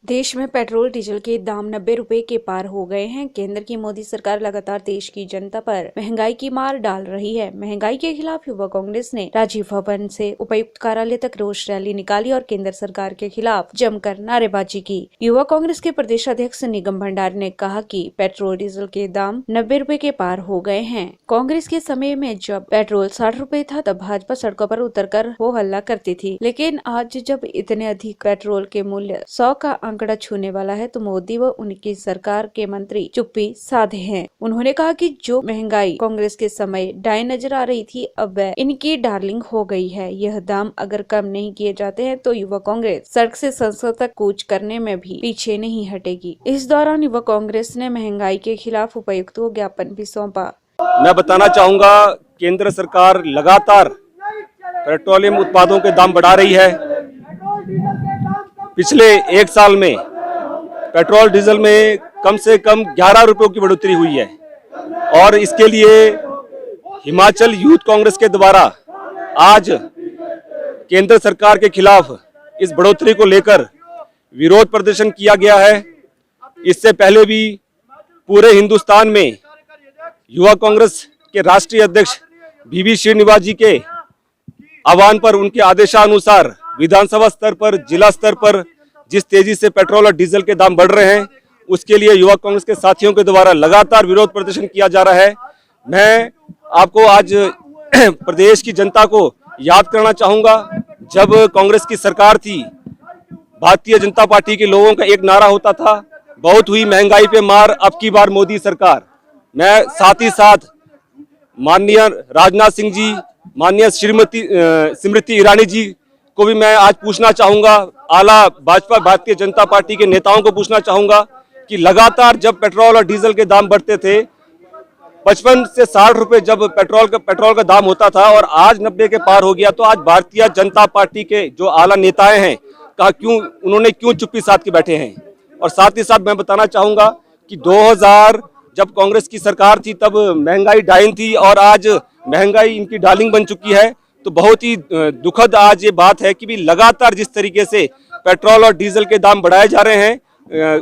देश में petrol diesel के दाम 90 रुपए के पार हो गए हैं। केंद्र की मोदी सरकार लगातार देश की जनता पर महंगाई की मार डाल रही है। महंगाई के खिलाफ युवा कांग्रेस ने राजीव भवन से उपायुक्त कार्यालय तक रोष रैली निकाली और केंद्र सरकार के खिलाफ जमकर नारेबाजी की। युवा कांग्रेस के प्रदेश अध्यक्ष निगम भंडारी ने कहा कि पेट्रोल डीजल के दाम 90 रुपए के पार हो गए हैं। कांग्रेस के समय में जब पेट्रोल 60 रुपए था तब भाजपा सड़कों पर उतरकर हो हल्ला करती थी, लेकिन आज जब इतने अधिक पेट्रोल के मूल्य 100 का आंकड़ा छूने वाला है तो मोदी व उनकी सरकार के मंत्री चुप्पी साधे हैं। उन्होंने कहा कि जो महंगाई कांग्रेस के समय डाई नजर आ रही थी अब वह इनकी डार्लिंग हो गई है। यह दाम अगर कम नहीं किए जाते हैं तो युवा कांग्रेस सड़क से संसद तक कूच करने में भी पीछे नहीं हटेगी। इस दौरान युवा कांग्रेस ने महंगाई के खिलाफ उपायुक्त को ज्ञापन भी सौंपा। मैं बताना चाहूँगा, केंद्र सरकार लगातार पेट्रोलियम उत्पादों के दाम बढ़ा रही है। पिछले एक साल में पेट्रोल डीजल में कम से कम 11 रुपयों की बढ़ोतरी हुई है और इसके लिए हिमाचल यूथ कांग्रेस के द्वारा आज केंद्र सरकार के खिलाफ इस बढ़ोतरी को लेकर विरोध प्रदर्शन किया गया है। इससे पहले भी पूरे हिंदुस्तान में युवा कांग्रेस के राष्ट्रीय अध्यक्ष वीवी श्रीनिवास जी के आह्वान पर, उनके आदेशानुसार विधानसभा स्तर पर, जिला स्तर पर जिस तेजी से पेट्रोल और डीजल के दाम बढ़ रहे हैं उसके लिए युवा कांग्रेस के साथियों के द्वारा लगातार विरोध प्रदर्शन किया जा रहा है। मैं आपको आज प्रदेश की जनता को याद करना चाहूँगा, जब कांग्रेस की सरकार थी, भारतीय जनता पार्टी के लोगों का एक नारा होता था, बहुत हुई महंगाई पे मार, अब की बार मोदी सरकार। मैं साथ ही साथ माननीय राजनाथ सिंह जी, माननीय श्रीमती स्मृति ईरानी जी को भी मैं आज पूछना चाहूँगा, आला भाजपा भारतीय जनता पार्टी के नेताओं को पूछना चाहूँगा कि लगातार जब पेट्रोल और डीजल के दाम बढ़ते थे, 55 से 60 रुपए जब पेट्रोल का दाम होता था और आज 90 के पार हो गया, तो आज भारतीय जनता पार्टी के जो आला नेताएं हैं उन्होंने क्यों चुप्पी साध के बैठे हैं। और साथ ही साथ मैं बताना चाहूँगा कि 2000 जब कांग्रेस की सरकार थी तब महंगाई डाइन थी और आज महंगाई इनकी डार्लिंग बन चुकी है। तो बहुत ही दुखद आज ये बात है कि भी लगातार जिस तरीके से पेट्रोल और डीजल के दाम बढ़ाए जा रहे हैं,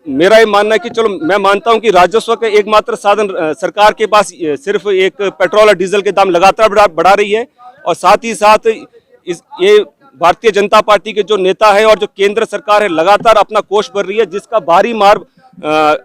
मेरा ये मानना है कि चलो मैं मानता हूं कि राजस्व का एकमात्र साधन सरकार के पास सिर्फ एक पेट्रोल और डीजल के दाम लगातार बढ़ा रही है और साथ ही साथ ये भारतीय जनता पार्टी के जो नेता है और जो केंद्र सरकार है लगातार अपना कोष भर रही है, जिसका भारी मार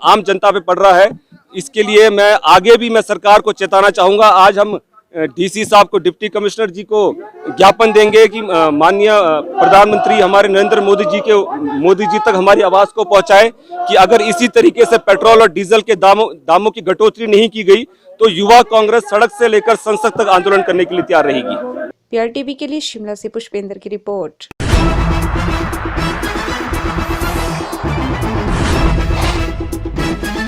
आम जनता पे पड़ रहा है। इसके लिए मैं आगे भी सरकार को चेताना चाहूँगा। आज हम डीसी साहब को, डिप्टी कमिश्नर जी को ज्ञापन देंगे कि माननीय प्रधानमंत्री हमारे नरेंद्र मोदी जी तक हमारी आवाज को पहुंचाए कि अगर इसी तरीके से पेट्रोल और डीजल के दामों की कटौती नहीं की गई तो युवा कांग्रेस सड़क से लेकर संसद तक आंदोलन करने के लिए तैयार रहेगी। PRTV के लिए शिमला से पुष्पेंद्र की रिपोर्ट।